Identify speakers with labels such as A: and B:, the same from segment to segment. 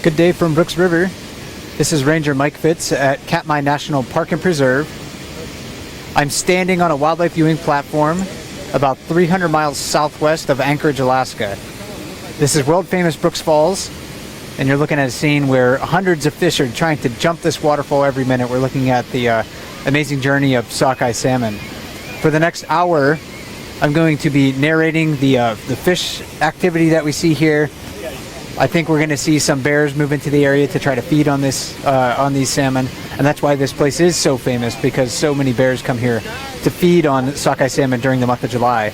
A: Good day from Brooks River. This is Ranger Mike Fitz at Katmai National Park and Preserve. I'm standing on a wildlife viewing platform about 300 miles southwest of Anchorage, Alaska. This is world famous Brooks Falls, and you're looking at a scene where hundreds of fish are trying to jump this waterfall every minute. We're looking at the amazing journey of sockeye salmon. For the next hour, I'm going to be narrating the fish activity that we see here. I think we're going to see some bears move into the area to try to feed on these salmon, and that's why this place is so famous, because so many bears come here to feed on sockeye salmon during the month of July.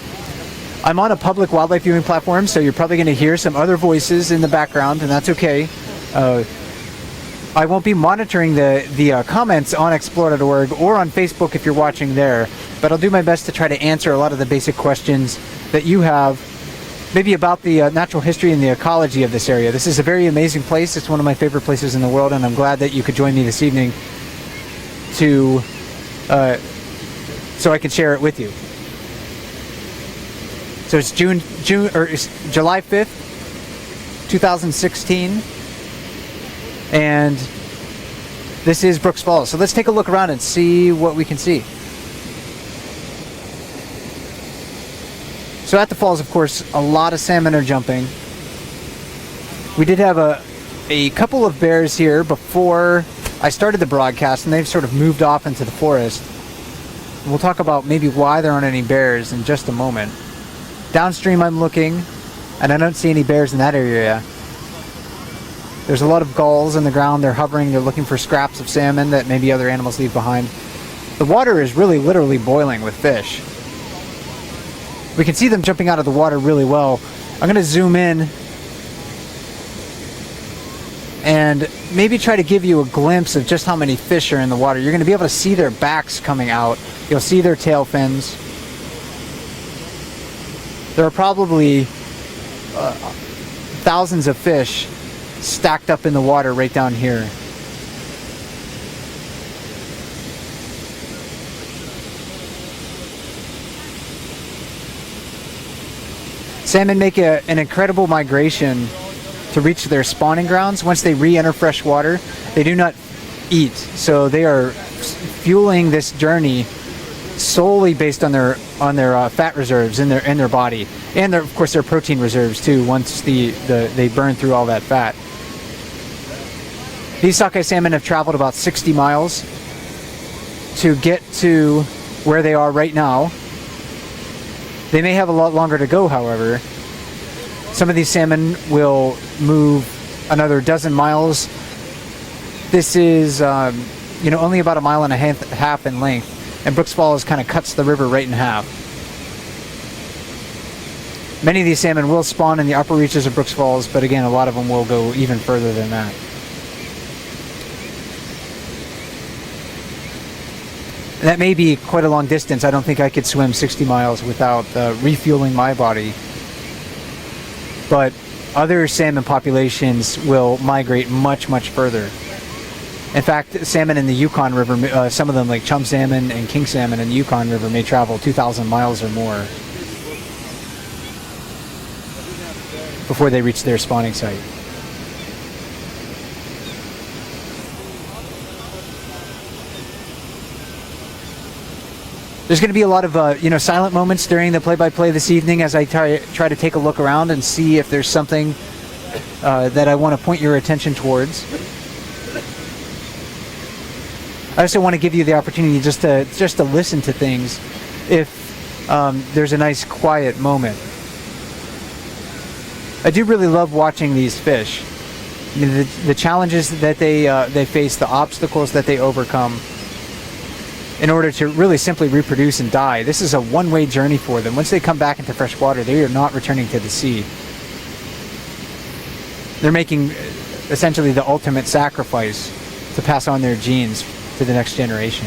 A: I'm on a public wildlife viewing platform, so you're probably going to hear some other voices in the background, and that's okay. I won't be monitoring the comments on explore.org or on Facebook if you're watching there, but I'll do my best to try to answer a lot of the basic questions that you have, maybe about the natural history and the ecology of this area. This is a very amazing place. It's one of my favorite places in the world, and I'm glad that you could join me this evening so I can share it with you. So it's it's July 5th, 2016, and this is Brooks Falls. So let's take a look around and see what we can see. So at the falls, of course, a lot of salmon are jumping. We did have a couple of bears here before I started the broadcast, and they've sort of moved off into the forest. We'll talk about maybe why there aren't any bears in just a moment. Downstream I'm looking, and I don't see any bears in that area. There's a lot of gulls on the ground. They're hovering. They're looking for scraps of salmon that maybe other animals leave behind. The water is really literally boiling with fish. We can see them jumping out of the water really well. I'm going to zoom in and maybe try to give you a glimpse of just how many fish are in the water. You're going to be able to see their backs coming out. You'll see their tail fins. There are probably thousands of fish stacked up in the water right down here. Salmon make an incredible migration to reach their spawning grounds. Once they re-enter fresh water, they do not eat. So they are fueling this journey solely based on their fat reserves in their body, and of course their protein reserves too. Once they burn through all that fat. These sockeye salmon have traveled about 60 miles to get to where they are right now. They may have a lot longer to go, however. Some of these salmon will move another dozen miles. This is only about a mile and a half in length, and Brooks Falls kind of cuts the river right in half. Many of these salmon will spawn in the upper reaches of Brooks Falls, but again, a lot of them will go even further than that. That may be quite a long distance. I don't think I could swim 60 miles without refueling my body. But other salmon populations will migrate much, much further. In fact, salmon in the Yukon River, some of them like chum salmon and king salmon in the Yukon River may travel 2,000 miles or more before they reach their spawning site. There's going to be a lot of silent moments during the play-by-play this evening as I try to take a look around and see if there's something that I want to point your attention towards. I also want to give you the opportunity just to listen to things if there's a nice quiet moment. I do really love watching these fish. I mean, the challenges that they face, the obstacles that they overcome, in order to really simply reproduce and die. This is a one-way journey for them. Once they come back into fresh water, they are not returning to the sea. They're making essentially the ultimate sacrifice to pass on their genes to the next generation.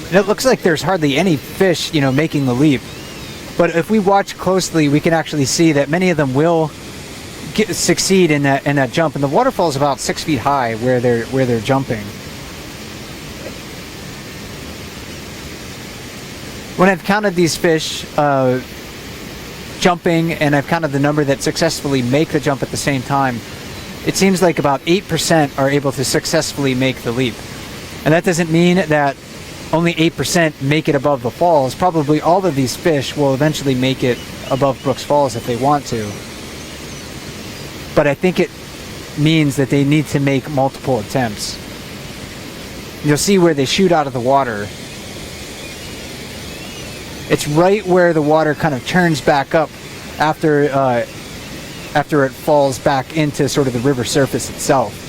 A: And it looks like there's hardly any fish, making the leap. But if we watch closely, we can actually see that many of them will succeed in that jump. And the waterfall is about 6 feet high where they're jumping. When I've counted these fish jumping, and I've counted the number that successfully make the jump at the same time, it seems like about 8% are able to successfully make the leap. And that doesn't mean that only 8% make it above the falls. Probably all of these fish will eventually make it above Brooks Falls if they want to. But I think it means that they need to make multiple attempts. You'll see where they shoot out of the water. It's right where the water kind of turns back up after it falls back into sort of the river surface itself.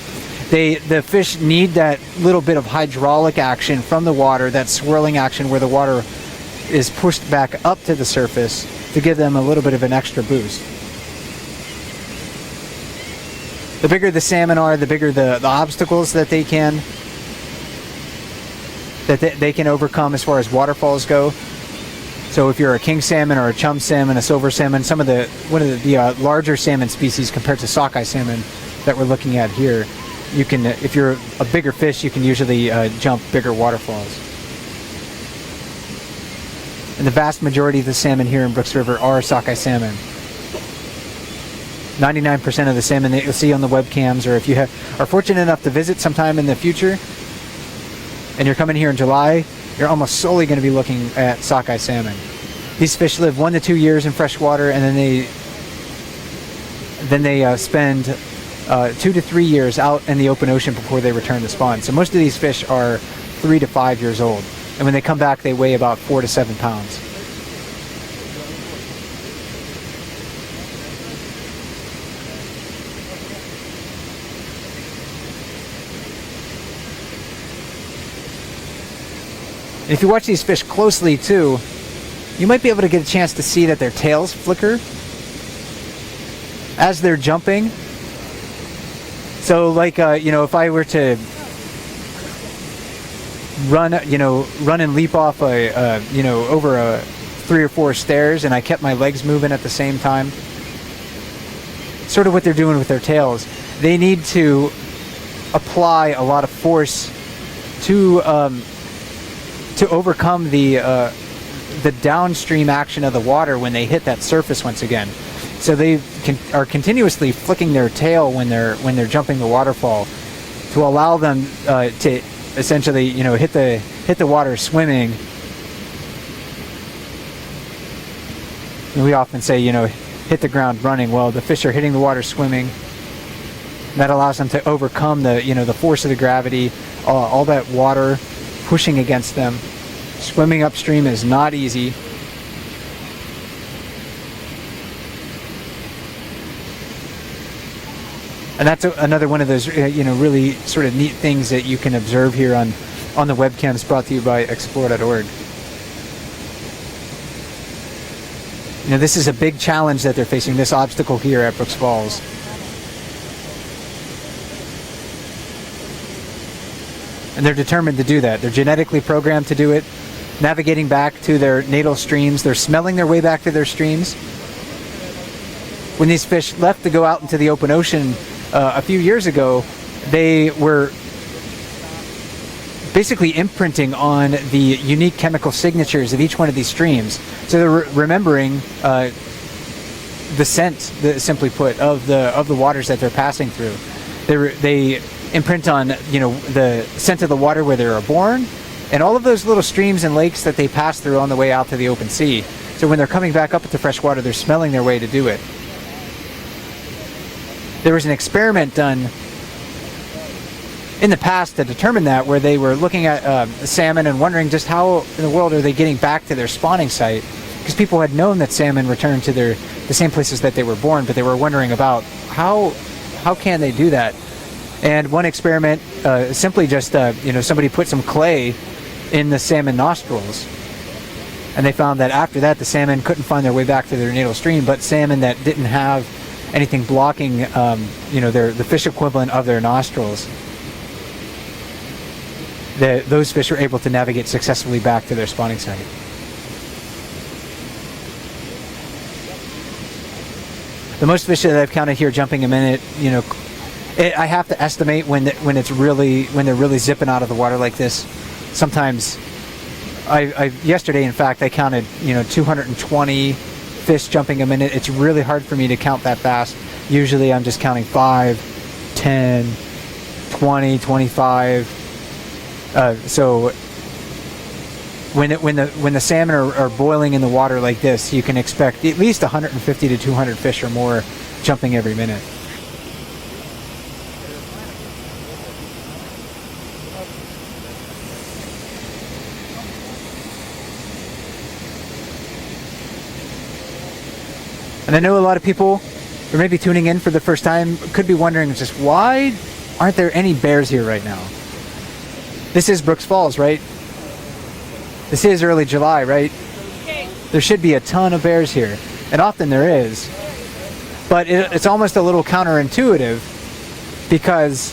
A: The fish need that little bit of hydraulic action from the water, that swirling action where the water is pushed back up to the surface to give them a little bit of an extra boost. The bigger the salmon are, the bigger the obstacles that they can overcome as far as waterfalls go. So if you're a king salmon or a chum salmon, a silver salmon, one of the larger salmon species compared to sockeye salmon that we're looking at here, you can, if you're a bigger fish, you can usually jump bigger waterfalls. And the vast majority of the salmon here in Brooks River are sockeye salmon. 99% of the salmon that you'll see on the webcams, or if you are fortunate enough to visit sometime in the future, and you're coming here in July, you're almost solely going to be looking at sockeye salmon. These fish live 1 to 2 years in fresh water, and then they spend 2 to 3 years out in the open ocean before they return to spawn. So most of these fish are 3 to 5 years old, and when they come back, they weigh about 4 to 7 pounds. And if you watch these fish closely too, you might be able to get a chance to see that their tails flicker as they're jumping. So like, if I were to run and leap off over 3 or 4 stairs, and I kept my legs moving at the same time, sort of what they're doing with their tails. They need to apply a lot of force to overcome the downstream action of the water when they hit that surface once again. So they are continuously flicking their tail when they're jumping the waterfall to allow them to essentially hit the water swimming. And we often say hit the ground running. Well, the fish are hitting the water swimming. That allows them to overcome the force of the gravity, all that water pushing against them. Swimming upstream is not easy. And that's another one of those really sort of neat things that you can observe here on the webcams brought to you by explore.org. This is a big challenge that they're facing, this obstacle here at Brooks Falls. And they're determined to do that. They're genetically programmed to do it, navigating back to their natal streams. They're smelling their way back to their streams. When these fish left to go out into the open ocean a few years ago, they were basically imprinting on the unique chemical signatures of each one of these streams. So they're remembering the scent, simply put, of the waters that they're passing through. They imprint on the scent of the water where they were born, and all of those little streams and lakes that they pass through on the way out to the open sea. So when they're coming back up into fresh water, they're smelling their way to do it. There was an experiment done in the past to determine that, where they were looking at salmon and wondering just how in the world are they getting back to their spawning site, because people had known that salmon returned to the same places that they were born, but they were wondering about how can they do that. And one experiment simply just somebody put some clay in the salmon nostrils, and they found that after that the salmon couldn't find their way back to their natal stream, but salmon that didn't have anything blocking the fish equivalent of their nostrils, those fish were able to navigate successfully back to their spawning site. The most fish that I've counted here jumping a minute, I have to estimate when they're really zipping out of the water like this. Sometimes, yesterday in fact I counted 220 fish jumping a minute. It's really hard for me to count that fast. Usually I'm just counting 5, 10, 20, 25. So when the salmon are boiling in the water like this, you can expect at least 150 to 200 fish or more jumping every minute. And I know a lot of people, or maybe tuning in for the first time, could be wondering just why aren't there any bears here right now? This is Brooks Falls, right? This is early July, right? There should be a ton of bears here, and often there is. But it's almost a little counterintuitive, because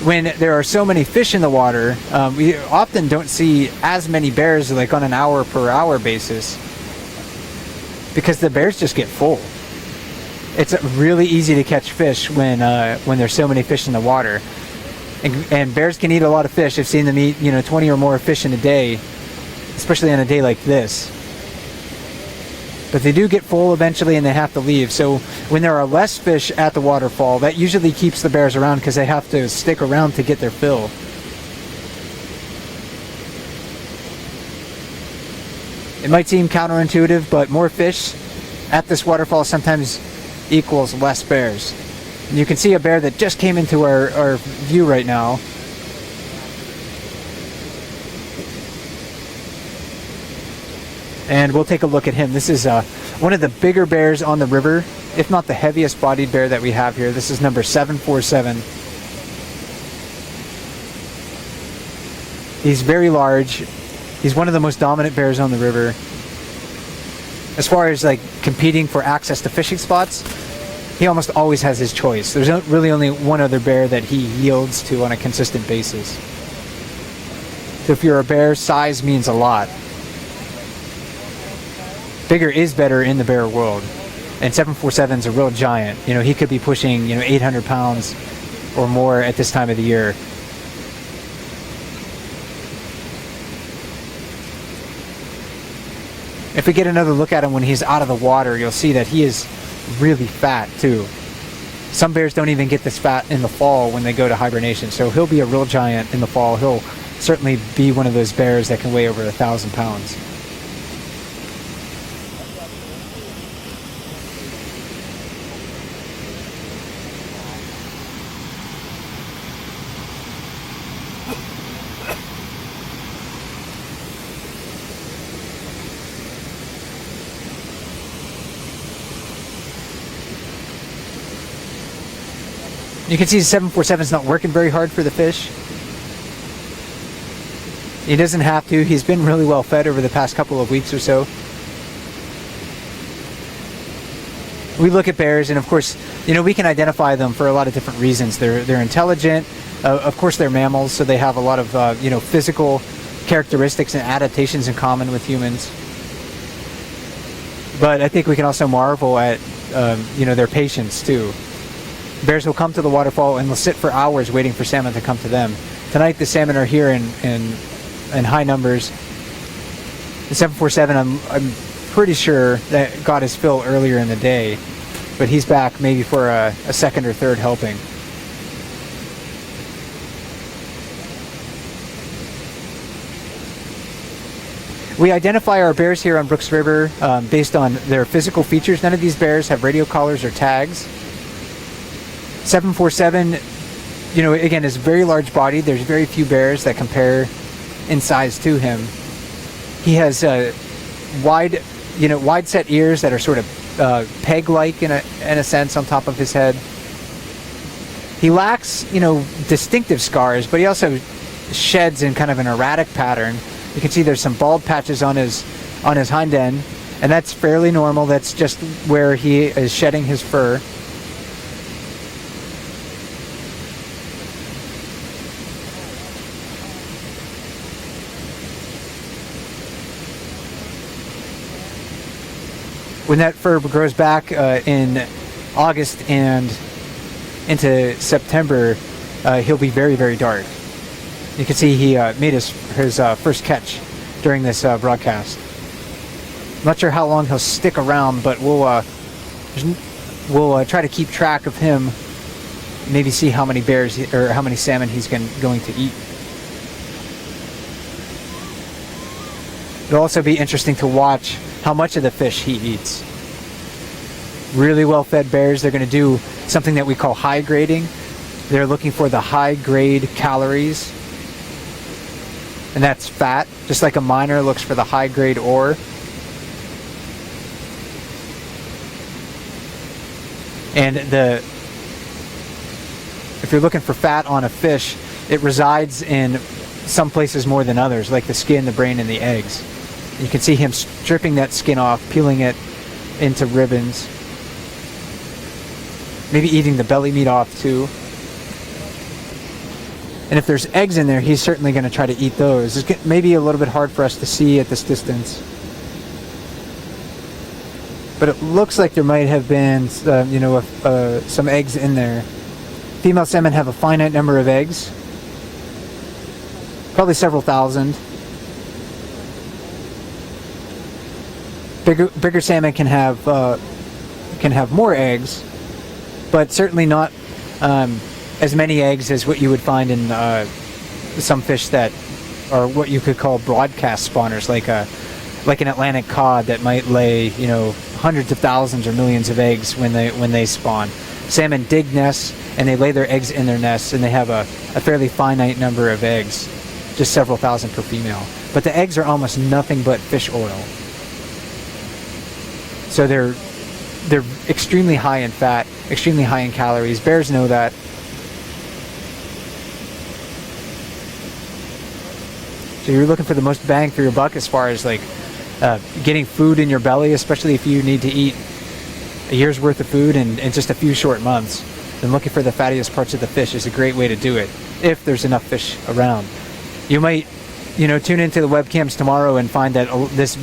A: when there are so many fish in the water, we often don't see as many bears like on an hour per hour basis, because the bears just get full. It's really easy to catch fish when there's so many fish in the water, and bears can eat a lot of fish. I've seen them eat 20 or more fish in a day, especially on a day like this. But they do get full eventually and they have to leave. So when there are less fish at the waterfall, that usually keeps the bears around because they have to stick around to get their fill. It might seem counterintuitive, but more fish at this waterfall sometimes equals less bears. And you can see a bear that just came into our view right now. And we'll take a look at him. This is one of the bigger bears on the river, if not the heaviest bodied bear that we have here. This is number 747. He's very large. He's one of the most dominant bears on the river. As far as like competing for access to fishing spots, he almost always has his choice. There's really only one other bear that he yields to on a consistent basis. So if you're a bear, size means a lot. Bigger is better in the bear world. And 747 is a real giant. He could be pushing 800 pounds or more at this time of the year. If we get another look at him when he's out of the water, you'll see that he is really fat too. Some bears don't even get this fat in the fall when they go to hibernation, so he'll be a real giant in the fall. He'll certainly be one of those bears that can weigh over 1,000 pounds. You can see the 747 is not working very hard for the fish. He doesn't have to. He's been really well fed over the past couple of weeks or so. We look at bears, and of course, we can identify them for a lot of different reasons. They're intelligent. Of course, they're mammals, so they have a lot of physical characteristics and adaptations in common with humans. But I think we can also marvel at their patience too. Bears will come to the waterfall and will sit for hours waiting for salmon to come to them. Tonight the salmon are here in high numbers. The 747, I'm pretty sure that got his fill earlier in the day, but he's back maybe for a second or third helping. We identify our bears here on Brooks River based on their physical features. None of these bears have radio collars or tags. 747, again, is very large bodied. There's very few bears that compare in size to him. He has wide set ears that are sort of peg-like in a sense on top of his head. He lacks, distinctive scars, but he also sheds in kind of an erratic pattern. You can see there's some bald patches on his hind end, and that's fairly normal. That's just where he is shedding his fur. When that fur grows back in August and into September, he'll be very, very dark. You can see he made his first catch during this broadcast. I'm not sure how long he'll stick around, but we'll try to keep track of him. Maybe see how many bears or how many salmon he's going to eat. It'll also be interesting to watch how much of the fish he eats. Really well-fed bears, they're going to do something that we call high grading. They're looking for the high-grade calories, and that's fat, just like a miner looks for the high-grade ore. And if you're looking for fat on a fish, it resides in some places more than others, like the skin, the brain, and the eggs. You can see him stripping that skin off, peeling it into ribbons, maybe eating the belly meat off too. And if there's eggs in there, he's certainly going to try to eat those. It's maybe a little bit hard for us to see at this distance, but it looks like there might have been some eggs in there. Female salmon have a finite number of eggs, probably several thousand. Bigger salmon can have more eggs, but certainly not as many eggs as what you would find in some fish that are what you could call broadcast spawners, like an Atlantic cod that might lay hundreds of thousands or millions of eggs when they spawn. Salmon dig nests and they lay their eggs in their nests, and they have a fairly finite number of eggs, just several thousand per female. But the eggs are almost nothing but fish oil. So they're extremely high in fat, extremely high in calories. Bears know that. So you're looking for the most bang for your buck as far as getting food in your belly, especially if you need to eat a year's worth of food in just a few short months. Then looking for the fattiest parts of the fish is a great way to do it, if there's enough fish around. You might, tune into the webcams tomorrow and find that this,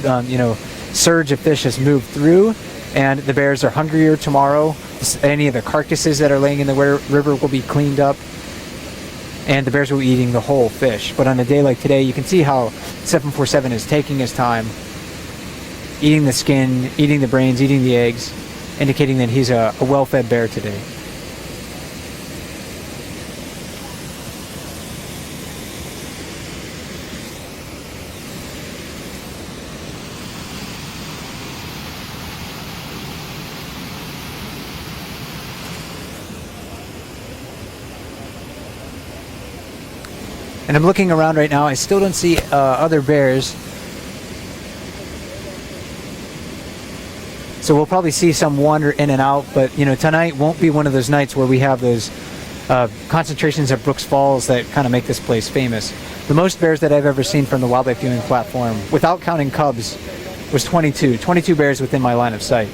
A: surge of fish has moved through, and the bears are hungrier tomorrow. Any of the carcasses that are laying in the river will be cleaned up, and the bears will be eating the whole fish. But on a day like today, you can see how 747 is taking his time, eating the skin, eating the brains, eating the eggs, indicating that he's a well-fed bear today. And I'm looking around right now. I still don't see other bears. So we'll probably see some wander in and out. But, tonight won't be one of those nights where we have those concentrations at Brooks Falls that kind of make this place famous. The most bears that I've ever seen from the wildlife viewing platform, without counting cubs, was 22. 22 bears within my line of sight.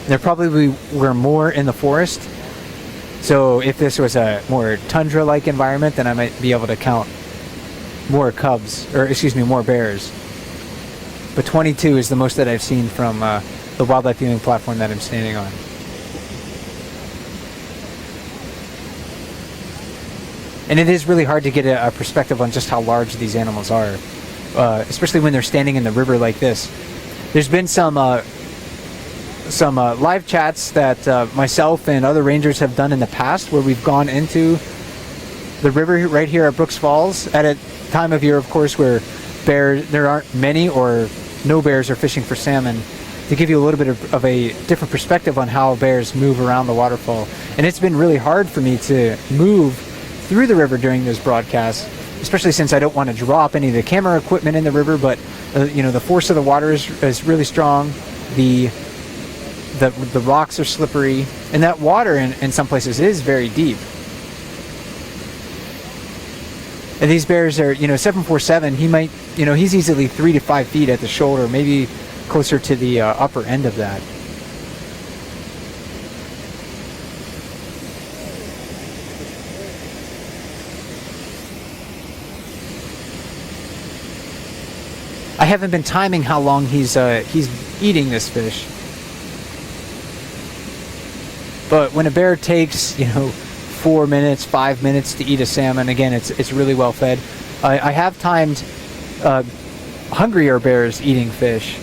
A: There probably were more in the forest. So if this was a more tundra-like environment, then I might be able to count more more bears. But 22 is the most that I've seen from the wildlife viewing platform that I'm standing on. And it is really hard to get a perspective on just how large these animals are, especially when they're standing in the river like this. There's been some live chats that myself and other rangers have done in the past, where we've gone into the river right here at Brooks Falls at a time of year, of course, where there aren't many or no bears are fishing for salmon, to give you a little bit of a different perspective on how bears move around the waterfall. And it's been really hard for me to move through the river during those broadcasts, especially since I don't want to drop any of the camera equipment in the river, but the force of the water is really strong. The rocks are slippery, and that water in some places is very deep. And these bears are, 747, he might, he's easily 3 to 5 feet at the shoulder, maybe closer to the upper end of that. I haven't been timing how long he's eating this fish. But when a bear takes, 4 minutes, 5 minutes to eat a salmon, again, it's really well fed. I have timed hungrier bears eating fish,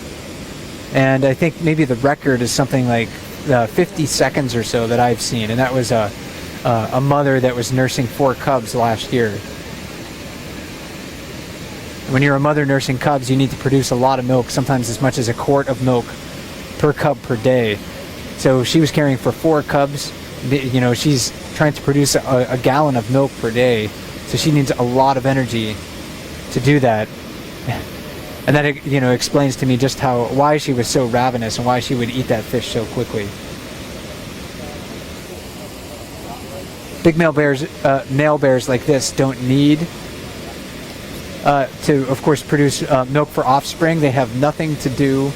A: and I think maybe the record is something like 50 seconds or so that I've seen, and that was a mother that was nursing 4 cubs last year. When you're a mother nursing cubs, you need to produce a lot of milk, sometimes as much as a quart of milk per cub per day. So she was caring for 4 cubs. She's trying to produce a gallon of milk per day, so she needs a lot of energy to do that. And that explains to me just why she was so ravenous and why she would eat that fish so quickly. Big male bears like this don't need to, of course, produce milk for offspring. They have nothing to do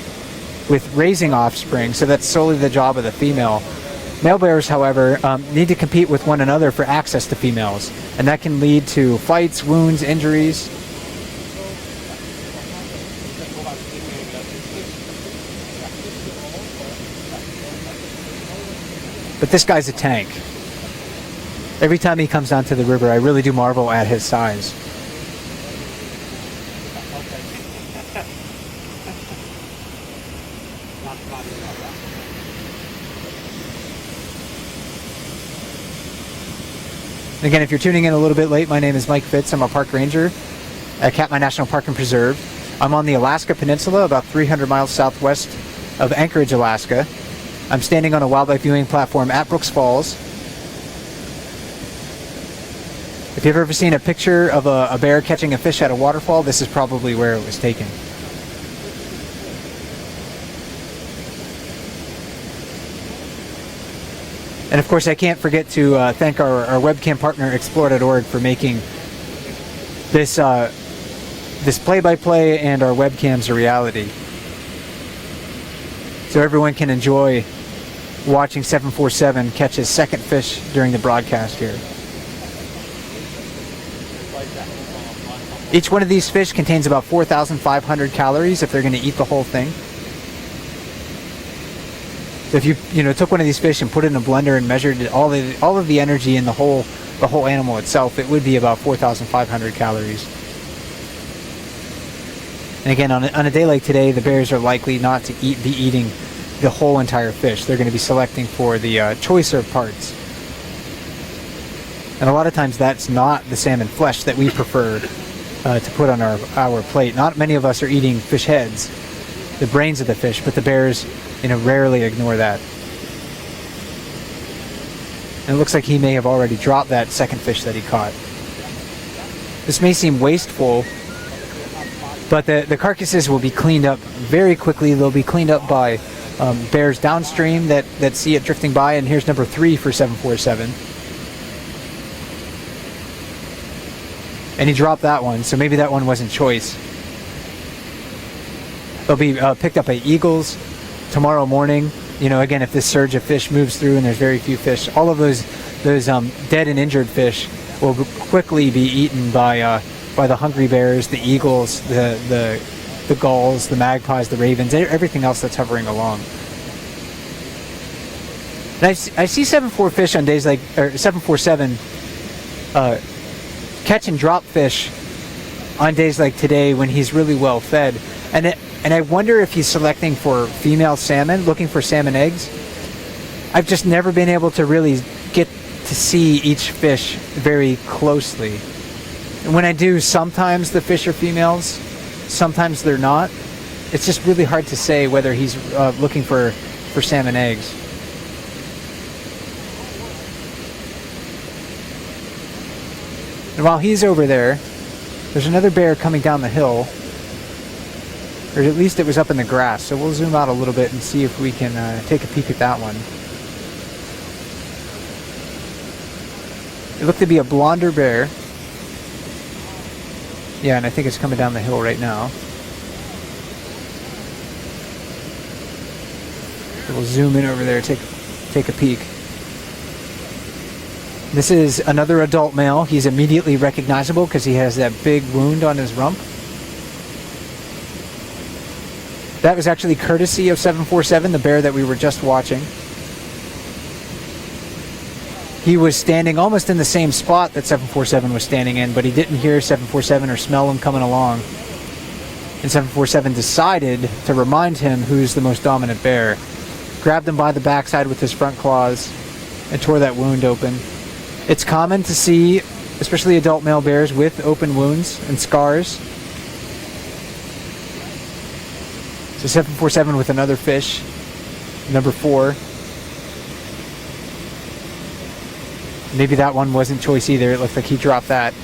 A: with raising offspring, so that's solely the job of the female. Male bears, however, need to compete with one another for access to females, and that can lead to fights, wounds, injuries. But this guy's a tank. Every time he comes down to the river, I really do marvel at his size. Again, if you're tuning in a little bit late, my name is Mike Fitz. I'm a park ranger at Katmai National Park and Preserve. I'm on the Alaska Peninsula, about 300 miles southwest of Anchorage, Alaska. I'm standing on a wildlife viewing platform at Brooks Falls. If you've ever seen a picture of a bear catching a fish at a waterfall, this is probably where it was taken. And of course, I can't forget to thank our webcam partner, Explore.org, for making this play-by-play and our webcams a reality, so everyone can enjoy watching 747 catch his second fish during the broadcast here. Each one of these fish contains about 4,500 calories if they're going to eat the whole thing. So if you took one of these fish and put it in a blender and measured all of the energy in the whole animal itself, it would be about 4,500 calories. And again, on a day like today, the bears are likely not to be eating the whole entire fish. They're going to be selecting for the choicer parts. And a lot of times that's not the salmon flesh that we prefer to put on our plate. Not many of us are eating fish heads, the brains of the fish, but the bears rarely ignore that. And it looks like he may have already dropped that second fish that he caught. This may seem wasteful, but the carcasses will be cleaned up very quickly. They'll be cleaned up by bears downstream that see it drifting by. And here's number 3 for 747. And he dropped that one, so maybe that one wasn't choice. They'll be picked up by eagles tomorrow morning. Again, if this surge of fish moves through and there's very few fish, all of those dead and injured fish will quickly be eaten by the hungry bears, the eagles, the gulls, the magpies, the ravens, everything else that's hovering along. And I see 7.4 fish on days like, or 747 catch and drop fish on days like today when he's really well fed, and I wonder if he's selecting for female salmon, looking for salmon eggs. I've just never been able to really get to see each fish very closely. And when I do, sometimes the fish are females, sometimes they're not. It's just really hard to say whether he's looking for salmon eggs. And while he's over there, there's another bear coming down the hill. Or at least it was up in the grass. So we'll zoom out a little bit and see if we can take a peek at that one. It looked to be a blonder bear. Yeah, and I think it's coming down the hill right now. So we'll zoom in over there, take a peek. This is another adult male. He's immediately recognizable because he has that big wound on his rump. That was actually courtesy of 747, the bear that we were just watching. he was standing almost in the same spot that 747 was standing in, but he didn't hear 747 or smell him coming along. And 747 decided to remind him who's the most dominant bear. Grabbed him by the backside with his front claws and tore that wound open. It's common to see, especially adult male bears, with open wounds and scars. So 747 with another fish, number 4. Maybe that one wasn't choice either. It looks like he dropped that.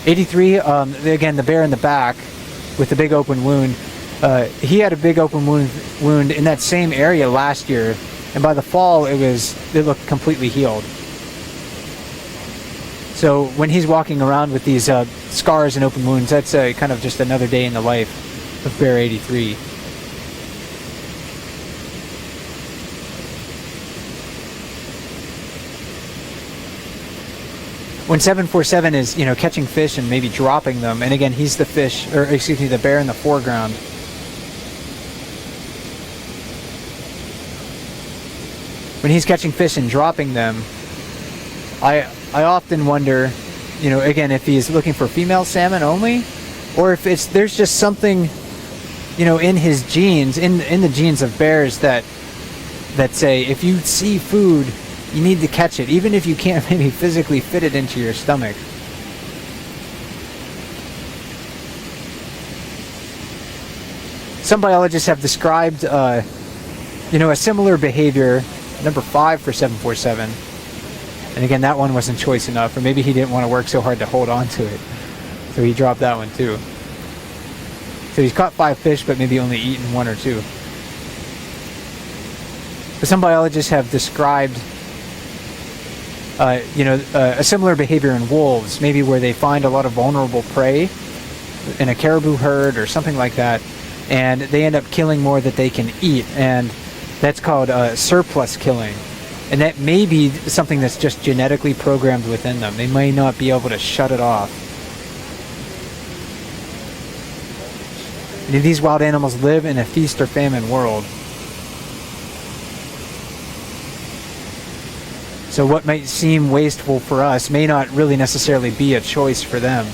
A: 83, again, the bear in the back with the big open wound. He had a big open wound in that same area last year, and by the fall it looked completely healed. So when he's walking around with these scars and open wounds, that's kind of just another day in the life of bear 83. When 747 is, catching fish and maybe dropping them, and again, he's the the bear in the foreground. When he's catching fish and dropping them, I often wonder, again, if he's looking for female salmon only, or if there's just something, in his genes, in the genes of bears that say if you see food, you need to catch it, even if you can't maybe physically fit it into your stomach. Some biologists have described, a similar behavior, number 5 for 747. And again, that one wasn't choice enough, or maybe he didn't want to work so hard to hold on to it. So he dropped that one too. So he's caught 5 fish, but maybe only eaten 1 or 2. But some biologists have described a similar behavior in wolves, maybe where they find a lot of vulnerable prey in a caribou herd or something like that, and they end up killing more that they can eat, and that's called surplus killing. And that may be something that's just genetically programmed within them. They may not be able to shut it off. And these wild animals live in a feast or famine world. So what might seem wasteful for us may not really necessarily be a choice for them.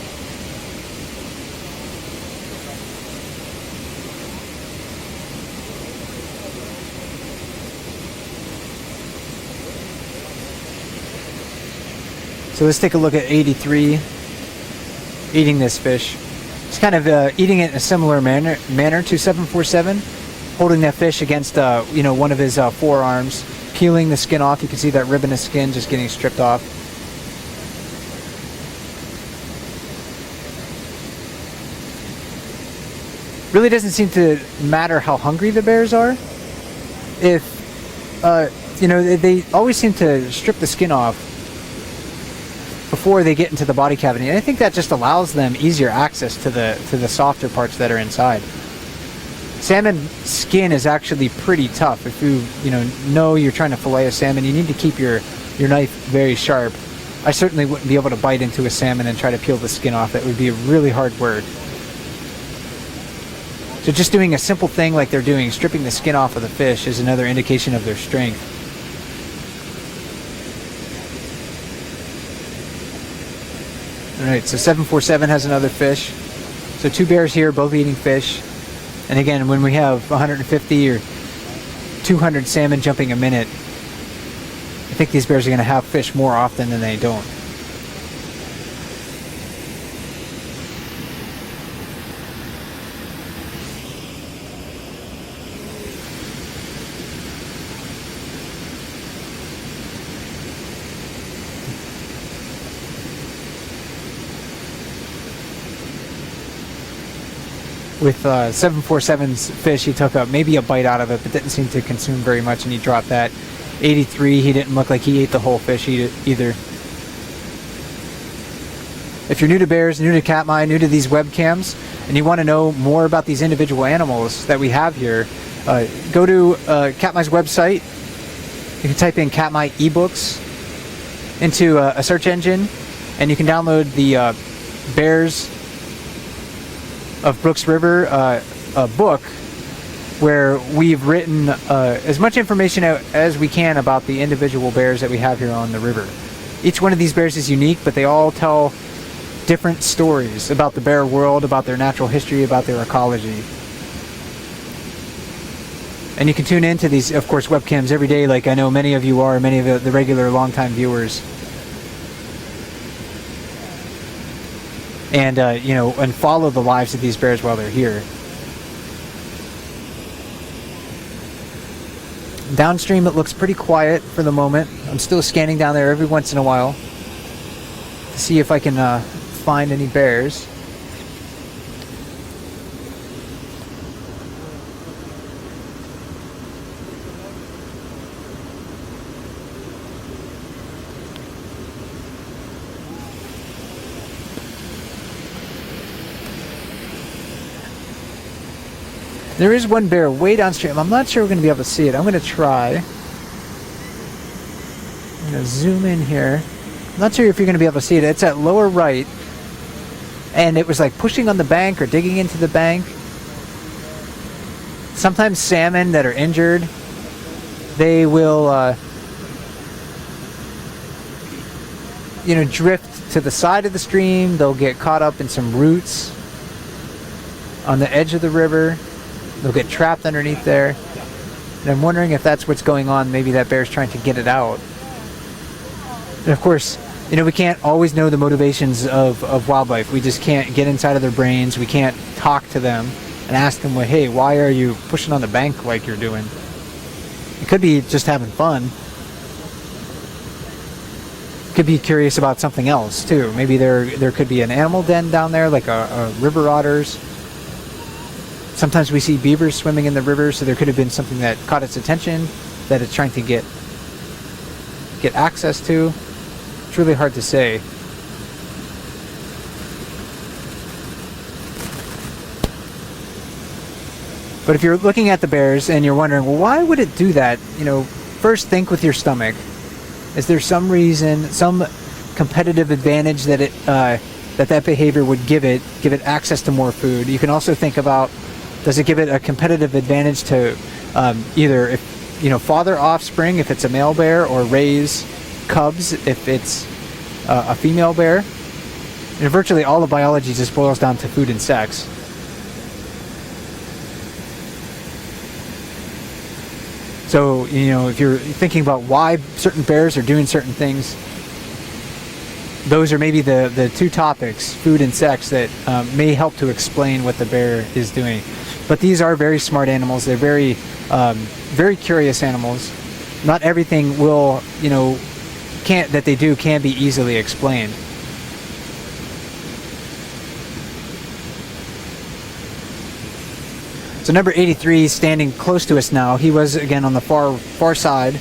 A: So let's take a look at 83 eating this fish. He's kind of eating it in a similar manner to 747, holding that fish against one of his forearms, peeling the skin off. You can see that ribbon of skin just getting stripped off. Really doesn't seem to matter how hungry the bears are. If they always seem to strip the skin off before they get into the body cavity, and I think that just allows them easier access to the softer parts that are inside. Salmon skin is actually pretty tough. If you know you're trying to fillet a salmon, you need to keep your knife very sharp. I certainly wouldn't be able to bite into a salmon and try to peel the skin off. That would be a really hard work. So just doing a simple thing like they're doing, stripping the skin off of the fish, is another indication of their strength. Alright, so 747 has another fish. So 2 bears here, both eating fish. And again, when we have 150 or 200 salmon jumping a minute, I think these bears are going to have fish more often than they don't. With 747's fish, he took maybe a bite out of it, but didn't seem to consume very much, and he dropped that. 83, he didn't look like he ate the whole fish either. If you're new to bears, new to Katmai, new to these webcams, and you want to know more about these individual animals that we have here, go to Katmai's website. You can type in Katmai ebooks into a search engine, and you can download the Bears of Brooks River book where we've written as much information out as we can about the individual bears that we have here on the river. Each one of these bears is unique, but they all tell different stories about the bear world, about their natural history, about their ecology. And you can tune into these, of course, webcams every day, like I know many of you are, many of the regular longtime viewers. And, and follow the lives of these bears while they're here. Downstream, it looks pretty quiet for the moment. I'm still scanning down there every once in a while to see if I can find any bears. There is one bear way downstream. I'm not sure we're going to be able to see it. I'm going to try. I'm going to zoom in here. I'm not sure if you're going to be able to see it. It's at lower right. And it was like pushing on the bank or digging into the bank. Sometimes salmon that are injured, they will, drift to the side of the stream. They'll get caught up in some roots on the edge of the river. They'll get trapped underneath there. And I'm wondering if that's what's going on. Maybe that bear's trying to get it out. And of course, we can't always know the motivations of wildlife. We just can't get inside of their brains. We can't talk to them and ask them, well, hey, why are you pushing on the bank like you're doing? It could be just having fun. Could be curious about something else too. Maybe there could be an animal den down there, like a river otters. Sometimes we see beavers swimming in the river, so there could have been something that caught its attention that it's trying to get access to. It's really hard to say. But if you're looking at the bears and you're wondering, well, why would it do that? First think with your stomach. Is there some reason, some competitive advantage that that behavior would give it access to more food? You can also think about, does it give it a competitive advantage to either father offspring if it's a male bear, or raise cubs if it's a female bear? And virtually all of biology just boils down to food and sex. So, if you're thinking about why certain bears are doing certain things, those are maybe the two topics, food and sex, that may help to explain what the bear is doing. But these are very smart animals. They're very, very curious animals. Not everything that they do can be easily explained. So number 83 is standing close to us now. He was again on the far side.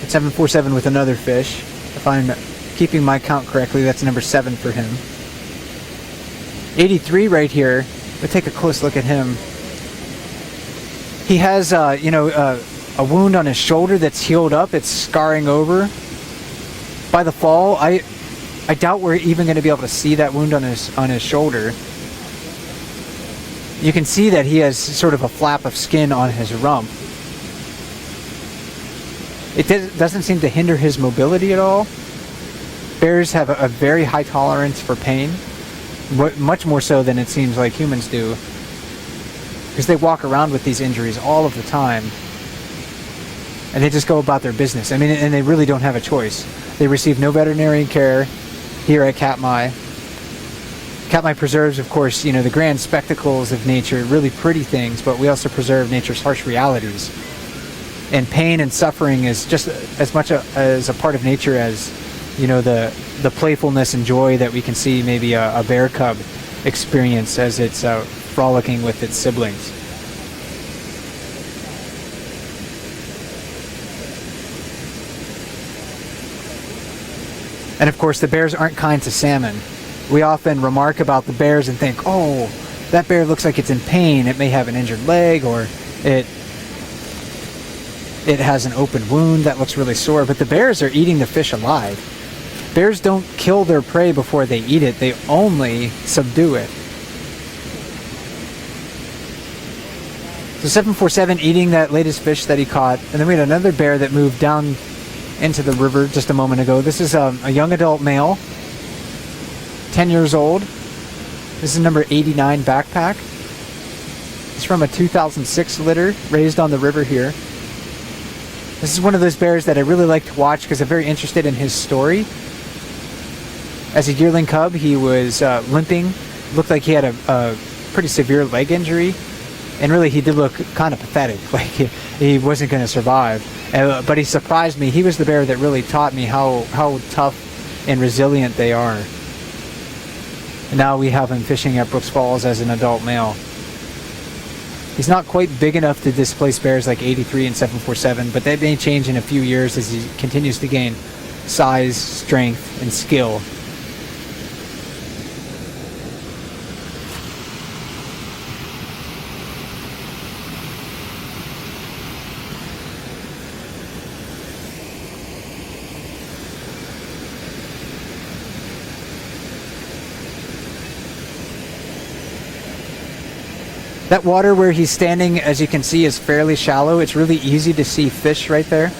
A: At 747 with another fish. If I'm keeping my count correctly, that's number 7 for him. 83 right here. We'll take a close look at him. He has, a wound on his shoulder that's healed up. It's scarring over. By the fall, I doubt we're even going to be able to see that wound on his shoulder. You can see that he has sort of a flap of skin on his rump. It doesn't seem to hinder his mobility at all. Bears have a very high tolerance for pain. Much more so than it seems like humans do, because they walk around with these injuries all of the time, and they just go about their business. I mean, and they really don't have a choice. They receive no veterinary care here at Katmai. Katmai preserves, of course, the grand spectacles of nature, really pretty things, but we also preserve nature's harsh realities. And pain and suffering is just as much as a part of nature as, the playfulness and joy that we can see maybe a bear cub experience as it's frolicking with its siblings. And of course, the bears aren't kind to salmon. We often remark about the bears and think, oh, that bear looks like it's in pain. It may have an injured leg, or it has an open wound that looks really sore. But the bears are eating the fish alive. Bears don't kill their prey before they eat it. They only subdue it. So 747 eating that latest fish that he caught. And then we had another bear that moved down into the river just a moment ago. This is a young adult male, 10 years old. This is number 89 backpack. It's from a 2006 litter raised on the river here. This is one of those bears that I really like to watch because I'm very interested in his story. As a yearling cub, he was limping. Looked like he had a pretty severe leg injury. And really, he did look kind of pathetic, like he wasn't going to survive. But he surprised me. He was the bear that really taught me how tough and resilient they are. And now we have him fishing at Brooks Falls as an adult male. He's not quite big enough to displace bears like 83 and 747, but that may change in a few years as he continues to gain size, strength, and skill. That water where he's standing, as you can see, is fairly shallow. It's really easy to see fish right there.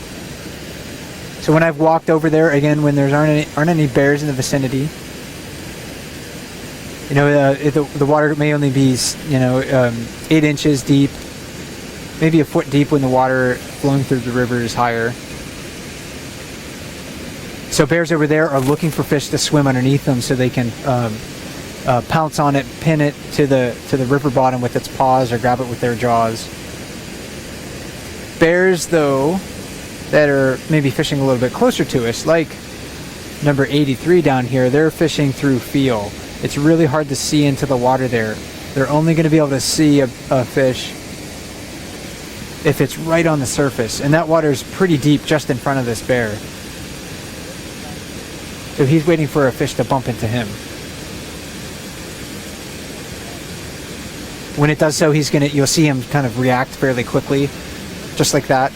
A: So when I've walked over there, again, when there aren't any bears in the vicinity, you know, the water may only be, 8 inches deep, maybe a foot deep when the water flowing through the river is higher. So bears over there are looking for fish to swim underneath them so they can pounce on it, pin it to the river bottom with its paws, or grab it with their jaws. Bears, though, that are maybe fishing a little bit closer to us, like number 83 down here, they're fishing through feel. It's really hard to see into the water there. They're only going to be able to see a fish if it's right on the surface, and that water is pretty deep just in front of this bear. So he's waiting for a fish to bump into him. When it does so, you'll see him kind of react fairly quickly, just like that.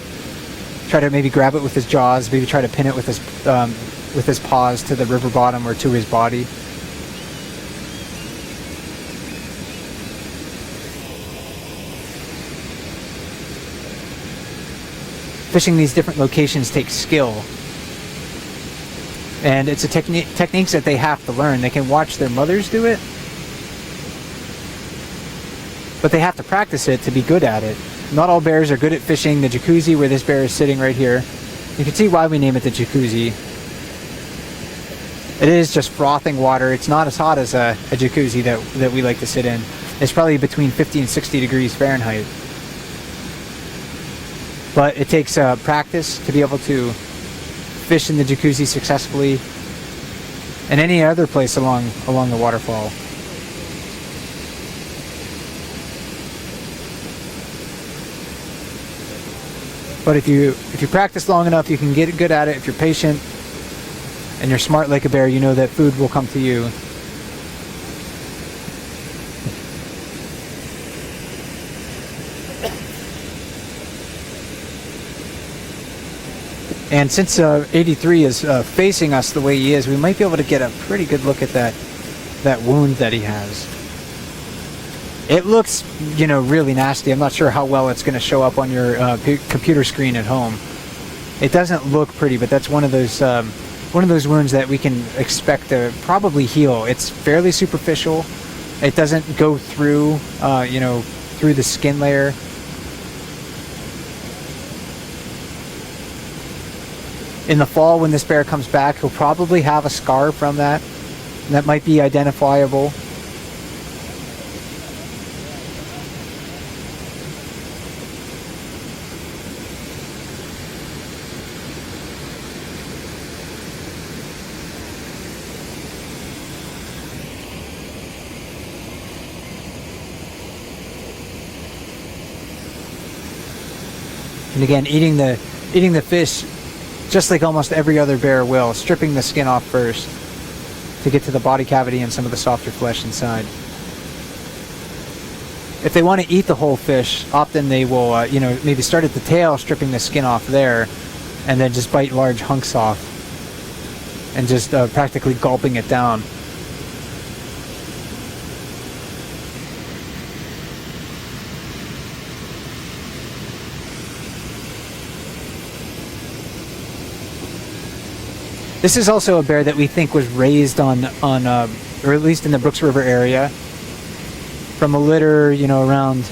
A: Try to maybe grab it with his jaws, maybe try to pin it with his paws to the river bottom or to his body. Fishing these different locations takes skill. And it's a techniques that they have to learn. They can watch their mothers do it, but they have to practice it to be good at it. Not all bears are good at fishing the jacuzzi where this bear is sitting right here. You can see why we name it the jacuzzi. It is just frothing water. It's not as hot as a jacuzzi that we like to sit in. It's probably between 50 and 60 degrees Fahrenheit. But it takes practice to be able to fish in the jacuzzi successfully and any other place along the waterfall. But if you practice long enough, you can get good at it. If you're patient and you're smart like a bear, you know that food will come to you. And since 83 is facing us the way he is, we might be able to get a pretty good look at that wound that he has. It looks, really nasty. I'm not sure how well it's going to show up on your computer screen at home. It doesn't look pretty, but that's one of those wounds that we can expect to probably heal. It's fairly superficial. It doesn't go through, through the skin layer. In the fall, when this bear comes back, he'll probably have a scar from that. And that might be identifiable. And again, eating the fish just like almost every other bear will, stripping the skin off first to get to the body cavity and some of the softer flesh inside. If they want to eat the whole fish, often they will, maybe start at the tail, stripping the skin off there, and then just bite large hunks off and just practically gulping it down. This is also a bear that we think was raised on or at least in the Brooks River area from a litter, you know, around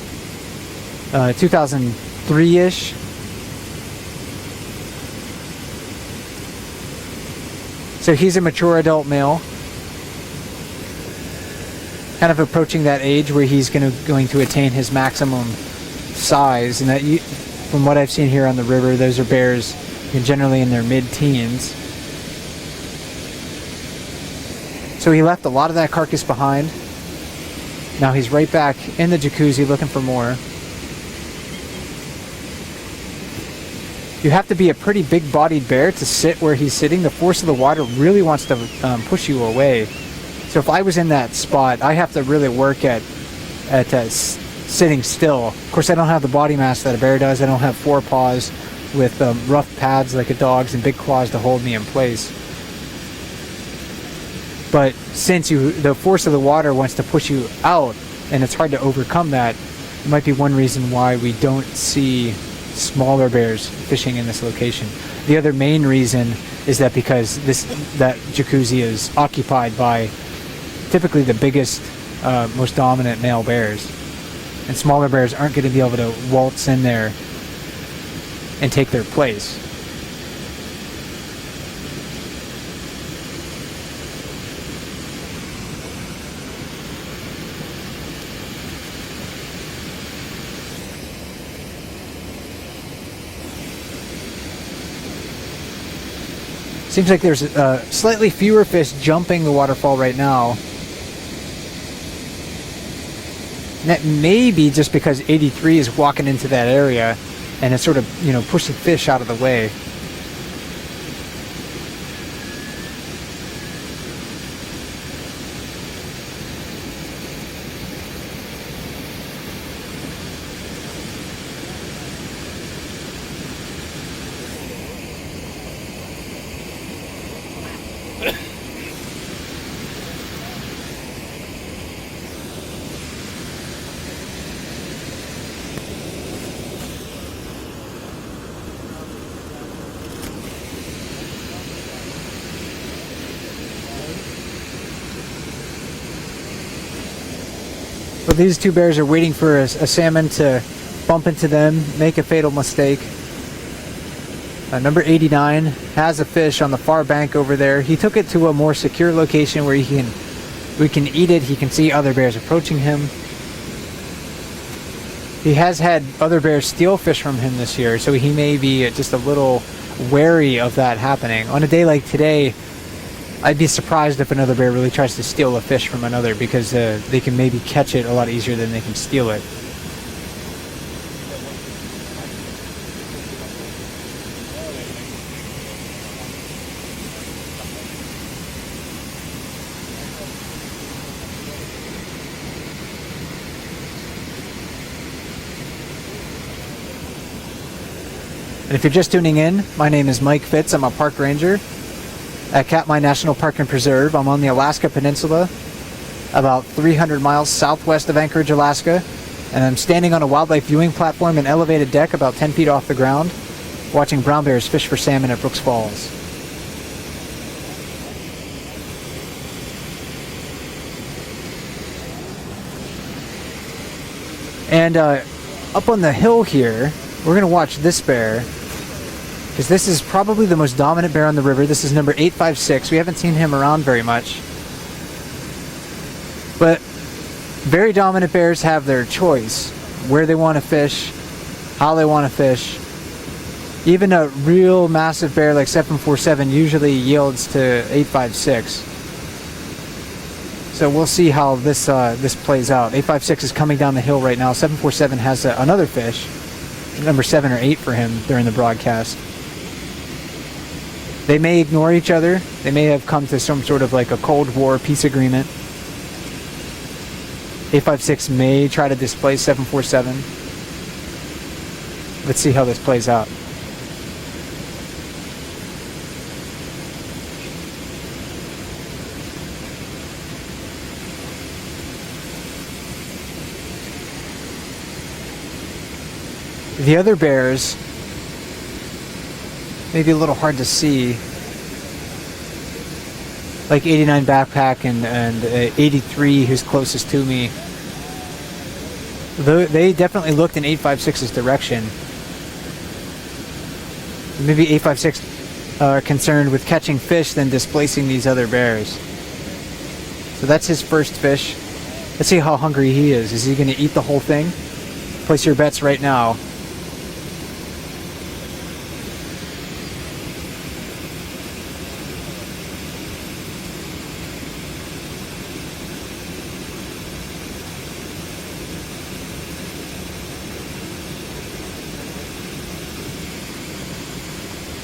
A: 2003-ish. So he's a mature adult male, kind of approaching that age where he's going to attain his maximum size. And that, from what I've seen here on the river, those are bears generally in their mid-teens. So he left a lot of that carcass behind. Now he's right back in the jacuzzi looking for more. You have to be a pretty big-bodied bear to sit where he's sitting. The force of the water really wants to push you away. So if I was in that spot, I have to really work at sitting still. Of course, I don't have the body mass that a bear does. I don't have forepaws with rough pads like a dog's and big claws to hold me in place. But since the force of the water wants to push you out, and it's hard to overcome that, it might be one reason why we don't see smaller bears fishing in this location. The other main reason is that because that jacuzzi is occupied by typically the biggest, most dominant male bears, and smaller bears aren't going to be able to waltz in there and take their place. Seems like there's slightly fewer fish jumping the waterfall right now. And that may be just because 83 is walking into that area and it's sort of, you know, pushing fish out of the way. But these two bears are waiting for a salmon to bump into them, make a fatal mistake. Number 89 has a fish on the far bank over there. He took it to a more secure location where we can eat it. He can see other bears approaching him. He has had other bears steal fish from him this year, so he may be just a little wary of that happening. On a day like today, I'd be surprised if another bear really tries to steal a fish from another, because they can maybe catch it a lot easier than they can steal it. And if you're just tuning in, my name is Mike Fitz. I'm a park ranger at Katmai National Park and Preserve. I'm on the Alaska Peninsula, about 300 miles southwest of Anchorage, Alaska. And I'm standing on a wildlife viewing platform and elevated deck about 10 feet off the ground, watching brown bears fish for salmon at Brooks Falls. And up on the hill here, we're going to watch this bear, because this is probably the most dominant bear on the river. This is number 856. We haven't seen him around very much. But very dominant bears have their choice, where they want to fish, how they want to fish. Even a real massive bear like 747 usually yields to 856. So we'll see how this plays out. 856 is coming down the hill right now. 747 has another fish, number 7 or 8 for him during the broadcast. They may ignore each other. They may have come to some sort of like a Cold War peace agreement. 856 may try to displace 747. Let's see how this plays out. The other bears may be a little hard to see. like 89 backpack and 83, who's closest to me. They definitely looked in 856's direction. Maybe 856 are concerned with catching fish than displacing these other bears. So that's his first fish. Let's see how hungry he is. Is he going to eat the whole thing? Place your bets right now.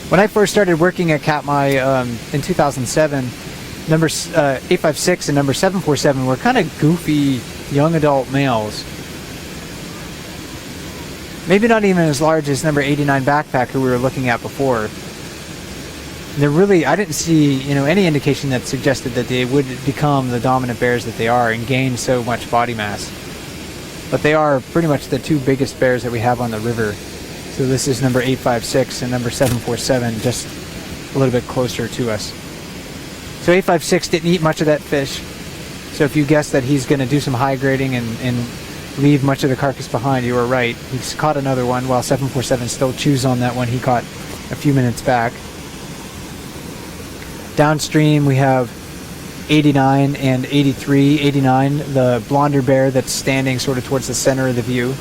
A: When I first started working at Katmai in 2007, number 856 and number 747 were kind of goofy young adult males. Maybe not even as large as number 89 backpack, who we were looking at before. They're really, I didn't see, any indication that suggested that they would become the dominant bears that they are and gain so much body mass. But they are pretty much the two biggest bears that we have on the river. So this is number 856 and number 747, just a little bit closer to us. So 856 didn't eat much of that fish. So if you guessed that he's going to do some high grading and leave much of the carcass behind, you were right. He's caught another one, while 747 still chews on that one he caught a few minutes back. Downstream we have 89 and 83. 89, the blonder bear that's standing sort of towards the center of the view.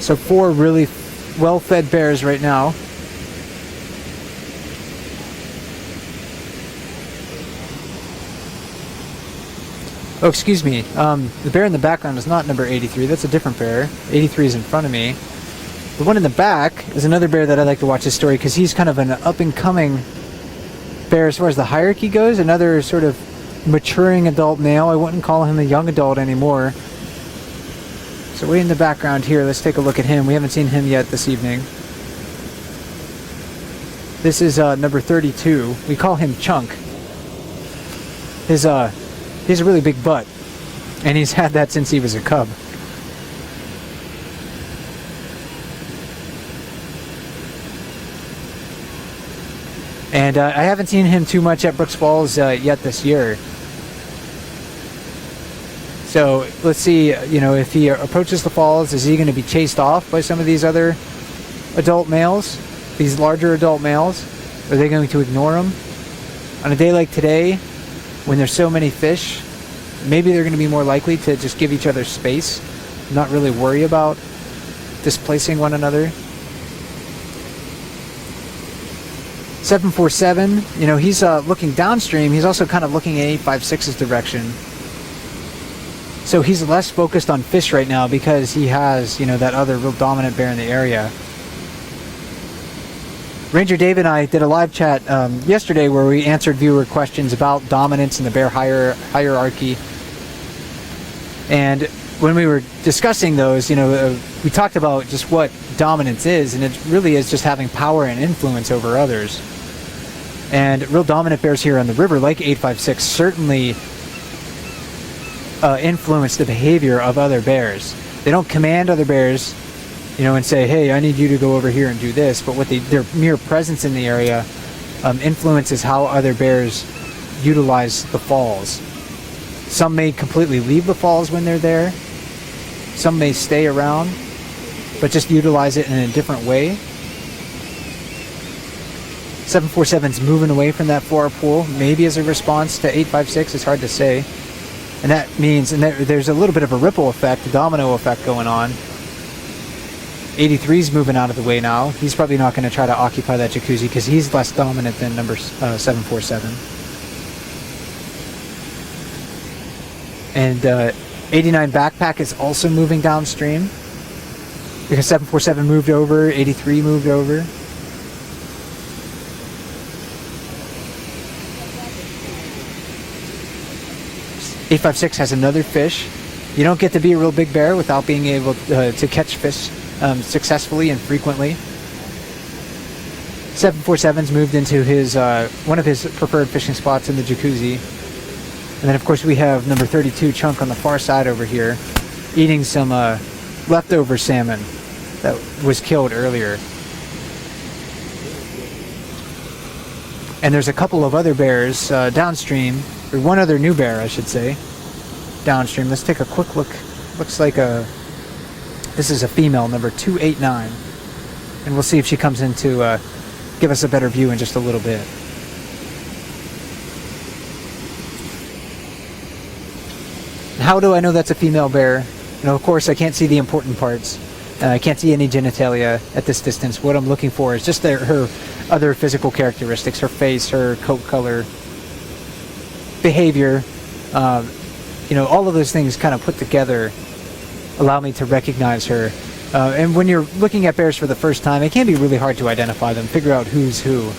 A: So 4 really well-fed bears right now. Oh, excuse me. The bear in the background is not number 83. That's a different bear. 83 is in front of me. The one in the back is another bear that I like to watch his story because he's kind of an up-and-coming bear as far as the hierarchy goes. Another sort of maturing adult male. I wouldn't call him a young adult anymore. So way in the background here, let's take a look at him. We haven't seen him yet this evening. This is number 32. We call him Chunk. He's a really big butt, and he's had that since he was a cub. And I haven't seen him too much at Brooks Falls yet this year. So let's see, if he approaches the falls, is he going to be chased off by some of these other adult males, these larger adult males? Are they going to ignore him? On a day like today, when there's so many fish, maybe they're going to be more likely to just give each other space, not really worry about displacing one another. 747, he's looking downstream. He's also kind of looking at 856's direction. So he's less focused on fish right now because he has, that other real dominant bear in the area. Ranger Dave and I did a live chat yesterday where we answered viewer questions about dominance in the bear hierarchy. And when we were discussing those, we talked about just what dominance is, and it really is just having power and influence over others. And real dominant bears here on the river, like 856, certainly influence the behavior of other bears. They don't command other bears, and say, hey, I need you to go over here and do this. But their mere presence in the area influences how other bears utilize the falls. Some may completely leave the falls when they're there. Some may stay around, but just utilize it in a different way. 747's moving away from that floor pool, maybe as a response to 856. It's hard to say. And that means, there's a little bit of a ripple effect, a domino effect going on. 83's moving out of the way now. He's probably not going to try to occupy that jacuzzi because he's less dominant than number 747. And 89 backpack is also moving downstream because 747 moved over, 83 moved over. .856 has another fish. You don't get to be a real big bear without being able to catch fish successfully and frequently. 747's moved into his one of his preferred fishing spots in the jacuzzi. And then of course we have number 32 Chunk on the far side over here, eating some leftover salmon that was killed earlier. And there's a couple of other bears downstream, or one other new bear I should say, downstream. Let's take a quick look. Looks like this is a female, number 289. And we'll see if she comes in to give us a better view in just a little bit. How do I know that's a female bear? You know, of course, I can't see the important parts. I can't see any genitalia at this distance. What I'm looking for is just her other physical characteristics, her face, her coat color, behavior. You know, all of those things kind of put together allow me to recognize her. And when you're looking at bears for the first time, it can be really hard to identify them, figure out who's who.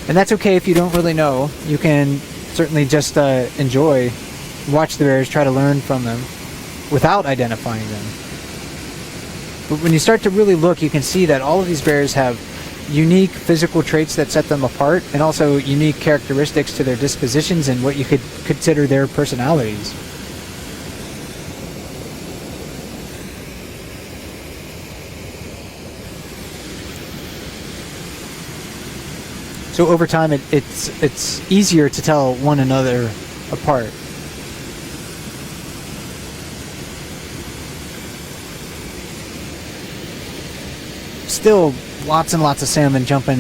A: And that's okay if you don't really know. You can certainly just enjoy, watch the bears, try to learn from them without identifying them. But when you start to really look, you can see that all of these bears have unique physical traits that set them apart, and also unique characteristics to their dispositions and what you could consider their personalities. So over time, it's easier to tell one another apart. Still lots and lots of salmon jumping.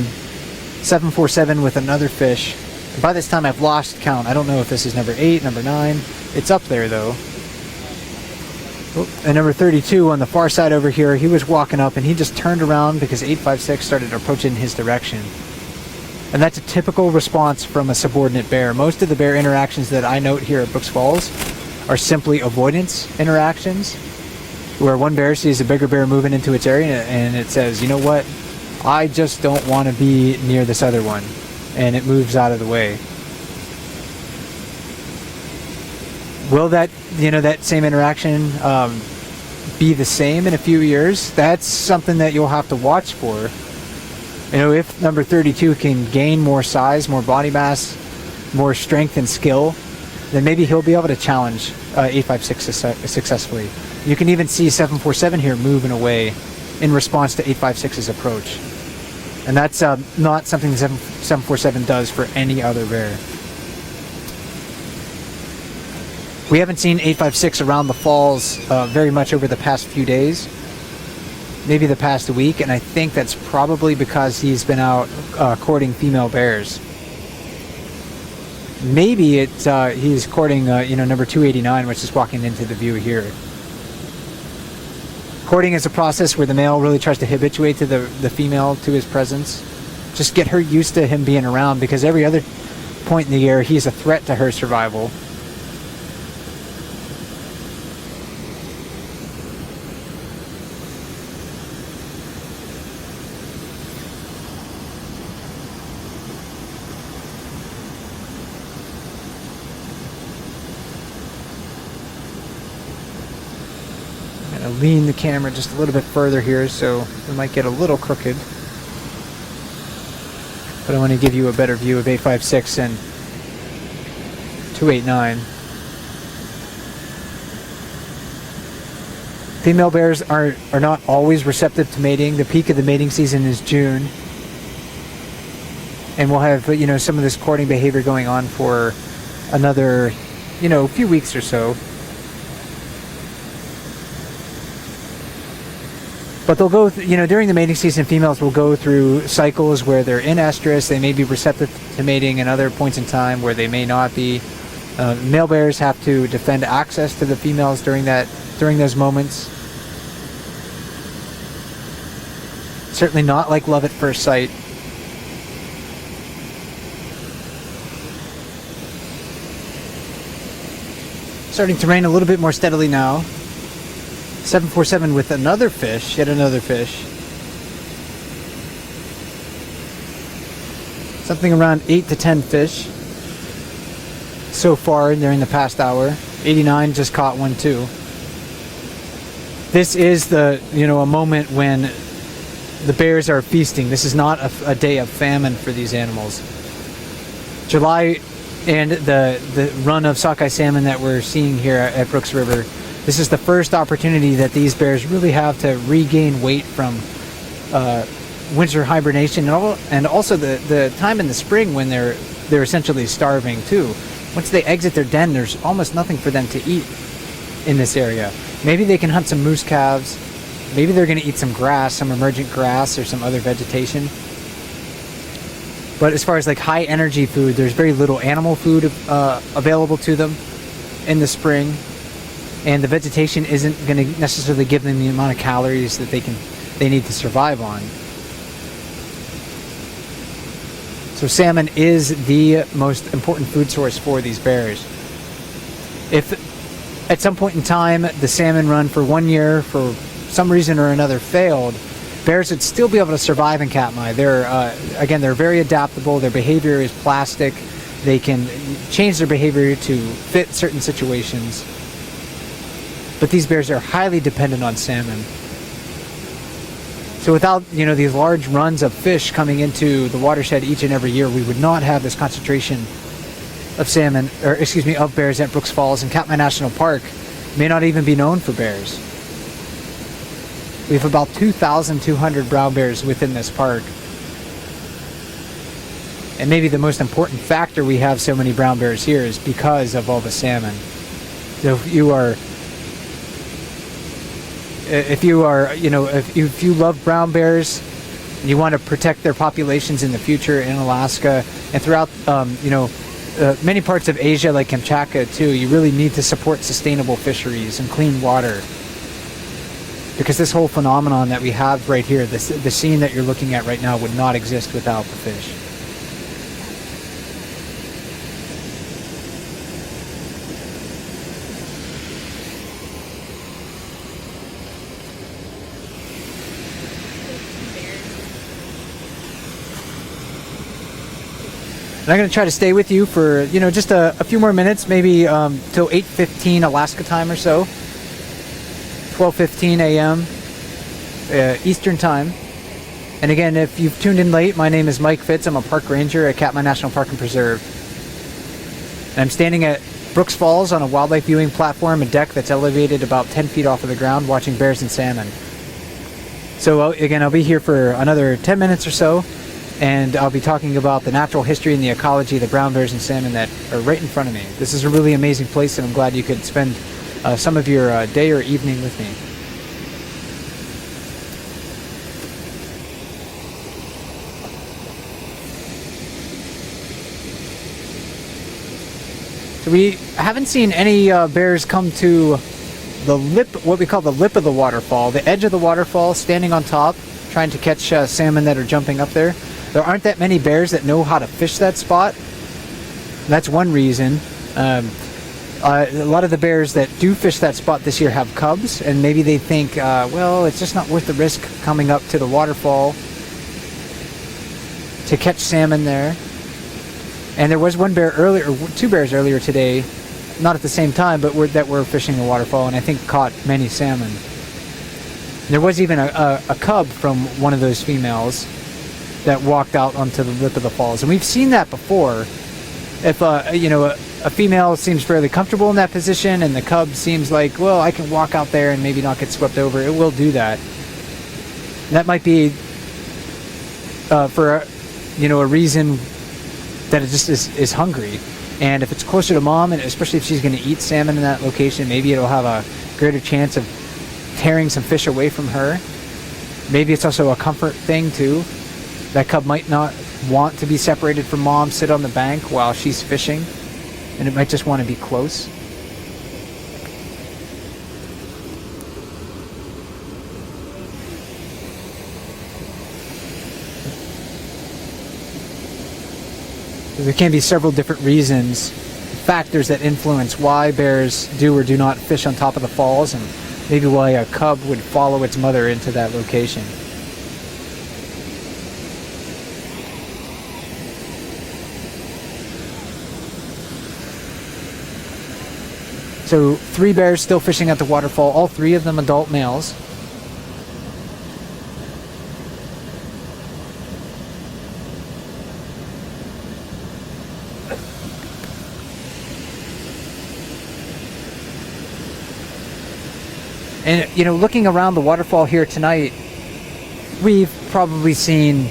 A: 747 with another fish. By this time I've lost count. I don't know if this is number 8, number 9. It's up there though. And number 32 on the far side over here, he was walking up and he just turned around because 856 started approaching his direction. And that's a typical response from a subordinate bear. Most of the bear interactions that I note here at Brooks Falls are simply avoidance interactions, where one bear sees a bigger bear moving into its area and it says, you know what, I just don't want to be near this other one, and it moves out of the way. Will that, you know, that same interaction be the same in a few years? That's something that you'll have to watch for. You know, if number 32 can gain more size, more body mass, more strength and skill, then maybe he'll be able to challenge 856 successfully. You can even see 747 here moving away in response to 856's approach. And that's not something 747 does for any other bear. We haven't seen 856 around the falls very much over the past few days. Maybe the past week, and I think that's probably because he's been out courting female bears. Maybe it's he's courting number 289, which is walking into the view here. Courting is a process where the male really tries to habituate to the female to his presence, just get her used to him being around, because every other point in the year he's a threat to her survival. Lean the camera just a little bit further here, so it might get a little crooked. But I want to give you a better view of 856 and 289. Female bears are not always receptive to mating. The peak of the mating season is June. And we'll have, some of this courting behavior going on for another, few weeks or so. But they'll go, during the mating season, females will go through cycles where they're in estrus. They may be receptive to mating, and other points in time where they may not be. Male bears have to defend access to the females during those moments. Certainly not like love at first sight. Starting to rain a little bit more steadily now. 747 with another fish, yet another fish. Something around 8 to 10 fish so far during the past hour. 89 just caught one too. This is a moment when the bears are feasting. This is not a day of famine for these animals. July and the run of sockeye salmon that we're seeing here at Brooks River, this is the first opportunity that these bears really have to regain weight from winter hibernation, and also the time in the spring when they're essentially starving too. Once they exit their den, there's almost nothing for them to eat in this area. Maybe they can hunt some moose calves. Maybe they're going to eat some grass, some emergent grass or some other vegetation. But as far as like high energy food, there's very little animal food available to them in the spring, and the vegetation isn't going to necessarily give them the amount of calories that they need to survive on. So salmon is the most important food source for these bears. If at some point in time the salmon run for 1 year for some reason or another failed, bears would still be able to survive in Katmai. They're very adaptable. Their behavior is plastic. They can change their behavior to fit certain situations. But these bears are highly dependent on salmon. So without, these large runs of fish coming into the watershed each and every year, we would not have this concentration of bears at Brooks Falls, and Katmai National Park may not even be known for bears. We have about 2,200 brown bears within this park. And maybe the most important factor we have so many brown bears here is because of all the salmon. So if you love brown bears, you want to protect their populations in the future in Alaska and throughout, many parts of Asia like Kamchatka too, you really need to support sustainable fisheries and clean water. Because this whole phenomenon that we have right here, the scene that you're looking at right now, would not exist without the fish. And I'm going to try to stay with you for, just a few more minutes, maybe till 8:15 Alaska time or so. 12:15 a.m. Eastern time. And again, if you've tuned in late, my name is Mike Fitz. I'm a park ranger at Katmai National Park and Preserve. And I'm standing at Brooks Falls on a wildlife viewing platform, a deck that's elevated about 10 feet off of the ground, watching bears and salmon. So again, I'll be here for another 10 minutes or so, and I'll be talking about the natural history and the ecology of the brown bears and salmon that are right in front of me. This is a really amazing place, and I'm glad you could spend some of your day or evening with me. So we haven't seen any bears come to the lip, what we call the lip of the waterfall, the edge of the waterfall, standing on top, trying to catch salmon that are jumping up there. There aren't that many bears that know how to fish that spot. That's one reason. A lot of the bears that do fish that spot this year have cubs, and maybe they think, well, it's just not worth the risk coming up to the waterfall to catch salmon there. And there was one bear earlier, or two bears earlier today, not at the same time, but that were fishing the waterfall, and I think caught many salmon. There was even a cub from one of those females that walked out onto the lip of the falls, and we've seen that before. If a female seems fairly comfortable in that position, and the cub seems like, well, I can walk out there and maybe not get swept over, it will do that. And that might be for a reason that it just is hungry. And if it's closer to mom, and especially if she's going to eat salmon in that location, maybe it'll have a greater chance of tearing some fish away from her. Maybe it's also a comfort thing too. That cub might not want to be separated from mom, sit on the bank while she's fishing, and it might just want to be close. There can be several different reasons, factors that influence why bears do or do not fish on top of the falls, and maybe why a cub would follow its mother into that location. So 3 bears still fishing at the waterfall, all 3 of them adult males. And, you know, looking around the waterfall here tonight, we've probably seen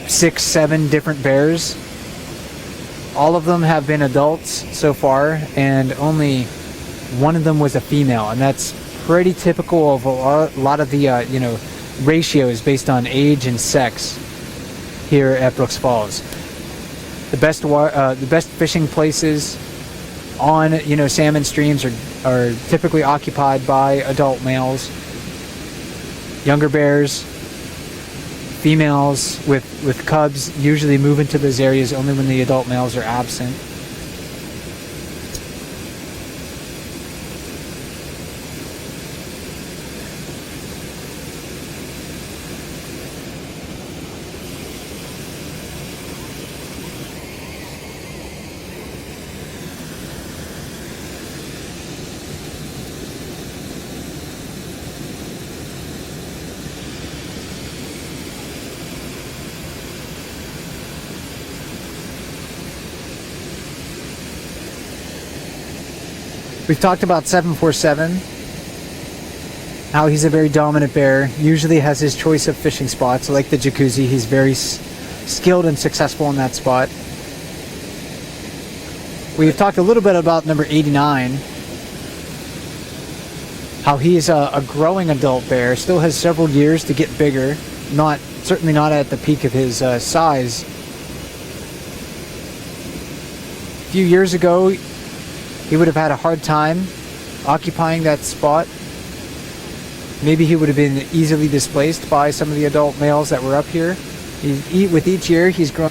A: 6, 7 different bears. All of them have been adults so far, and only one of them was a female, and that's pretty typical of a lot of the you know, ratios based on age and sex here at Brooks Falls. The best fishing places on, you know, salmon streams are typically occupied by adult males. Younger bears, females with cubs usually move into those areas only when the adult males are absent. We've talked about 747, how he's a very dominant bear, usually has his choice of fishing spots, like the jacuzzi. He's very skilled and successful in that spot. We've talked a little bit about number 89, how he's a growing adult bear, still has several years to get bigger, certainly not at the peak of his size. A few years ago, he would have had a hard time occupying that spot. Maybe he would have been easily displaced by some of the adult males that were up here. With each year, he's grown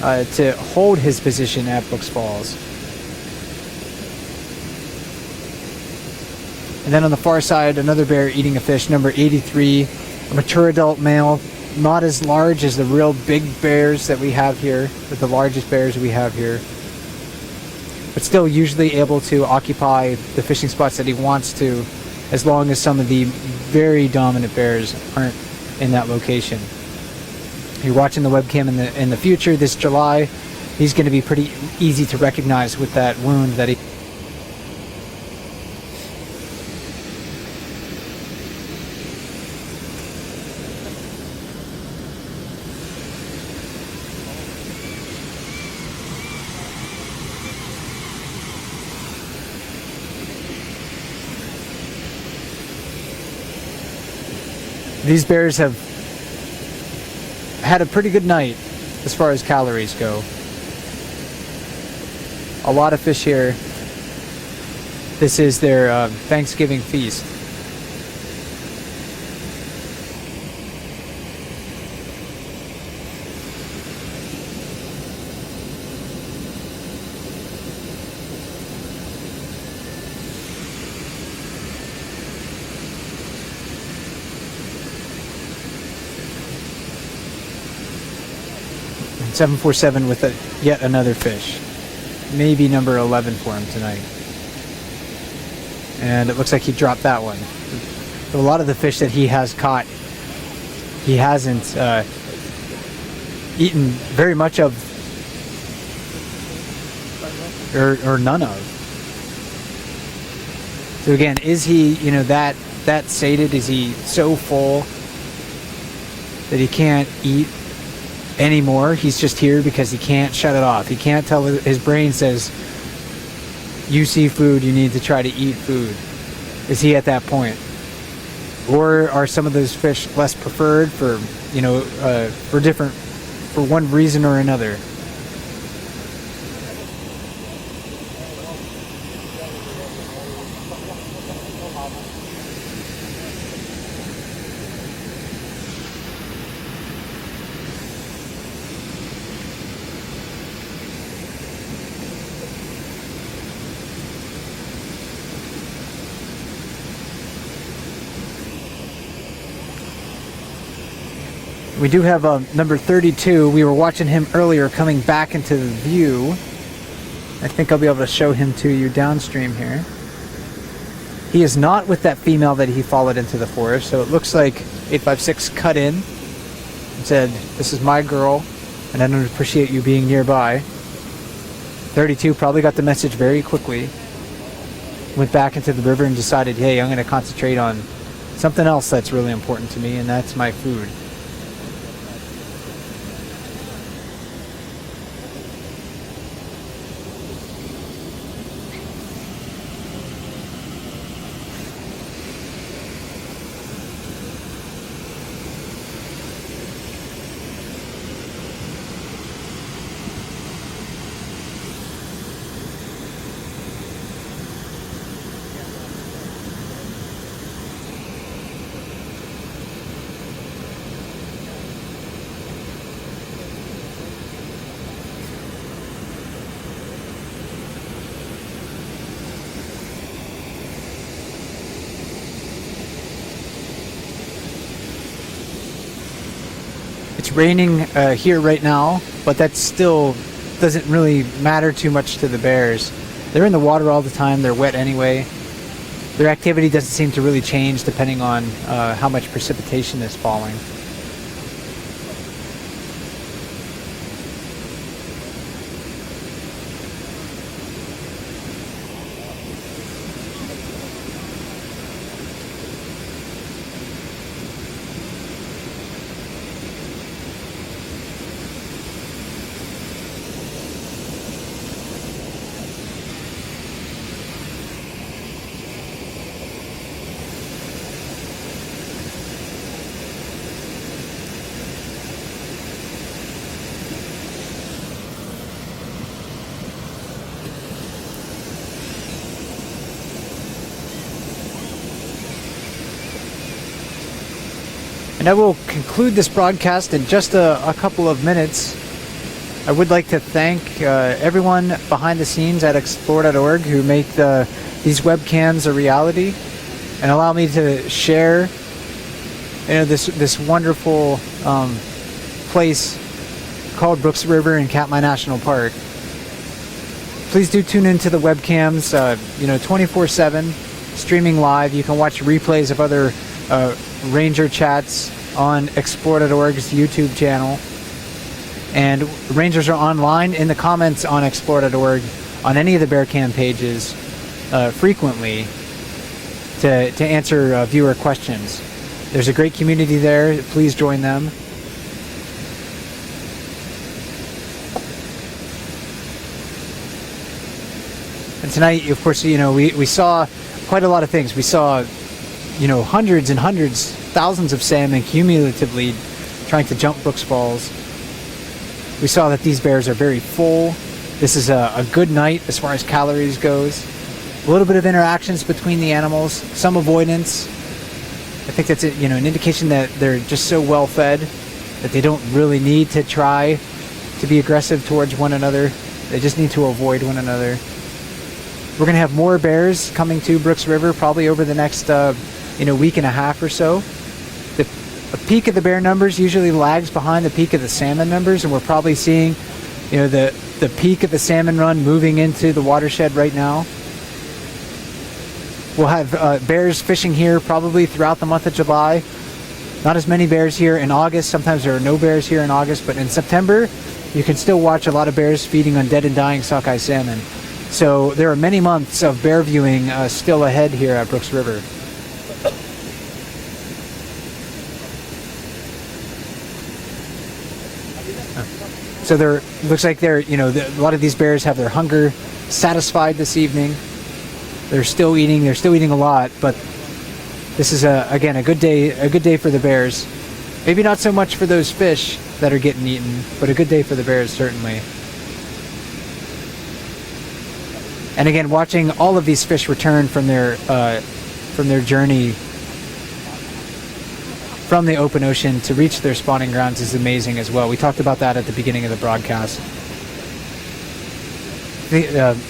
A: to hold his position at Brooks Falls. And then on the far side, another bear eating a fish, number 83, a mature adult male, not as large as the real big bears that we have here, but the largest bears we have here, but still usually able to occupy the fishing spots that he wants to, as long as some of the very dominant bears aren't in that location. If you're watching the webcam in the future, this July, he's going to be pretty easy to recognize with that wound that he... These bears have had a pretty good night as far as calories go. A lot of fish here. This is their Thanksgiving feast. And 747 with yet another fish. Maybe number 11 for him tonight. And it looks like he dropped that one. But a lot of the fish that he has caught, he hasn't eaten very much of, or none of. So again, is he, that sated? Is he so full that he can't eat anymore? He's just here because he can't shut it off. He can't tell, his brain says, you see food, you need to try to eat food. Is he at that point? Or are some of those fish less preferred for one reason or another? We do have number 32. We were watching him earlier coming back into the view. I think I'll be able to show him to you downstream here. He is not with that female that he followed into the forest, so it looks like 856 cut in and said, this is my girl, and I don't appreciate you being nearby. 32 probably got the message very quickly. Went back into the river and decided, hey, I'm going to concentrate on something else that's really important to me, and that's my food. It's raining here right now, but that still doesn't really matter too much to the bears. They're in the water all the time, they're wet anyway. Their activity doesn't seem to really change depending on how much precipitation is falling. And I will conclude this broadcast in just a couple of minutes. I would like to thank everyone behind the scenes at explore.org who make these webcams a reality and allow me to share this wonderful place called Brooks River in Katmai National Park. Please do tune into the webcams 24/7, streaming live. You can watch replays of other Ranger chats on explore.org's YouTube channel. And Rangers are online in the comments on explore.org on any of the bear cam pages frequently to answer viewer questions. There's a great community there. Please join them. And tonight, of course, we saw quite a lot of things. We saw hundreds and hundreds, thousands of salmon cumulatively trying to jump Brooks Falls. We saw that these bears are very full. This is a good night as far as calories goes. A little bit of interactions between the animals, some avoidance. I think that's an indication that they're just so well fed that they don't really need to try to be aggressive towards one another. They just need to avoid one another. We're going to have more bears coming to Brooks River probably over the next week and a half or so. The peak of the bear numbers usually lags behind the peak of the salmon numbers, and we're probably seeing the peak of the salmon run moving into the watershed right now. We'll have bears fishing here probably throughout the month of July. Not as many bears here in August. Sometimes there are no bears here in August, but in September you can still watch a lot of bears feeding on dead and dying sockeye salmon. So there are many months of bear viewing still ahead here at Brooks River. So there looks like a lot of these bears have their hunger satisfied this evening. They're still eating a lot, but this is again a good day for the bears. Maybe not so much for those fish that are getting eaten, but a good day for the bears certainly. And again, watching all of these fish return from their journey from the open ocean to reach their spawning grounds is amazing as well. We talked about that at the beginning of the broadcast.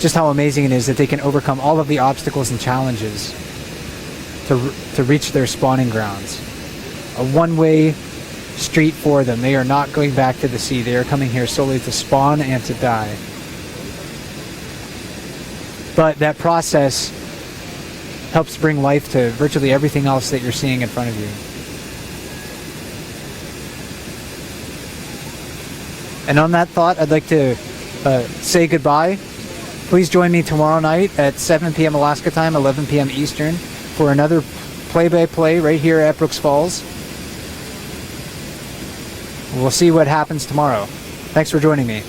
A: Just how amazing it is that they can overcome all of the obstacles and challenges to reach their spawning grounds. A one-way street for them. They are not going back to the sea. They are coming here solely to spawn and to die. But that process helps bring life to virtually everything else that you're seeing in front of you. And on that thought, I'd like to say goodbye. Please join me tomorrow night at 7 p.m. Alaska time, 11 p.m. Eastern, for another play-by-play right here at Brooks Falls. We'll see what happens tomorrow. Thanks for joining me.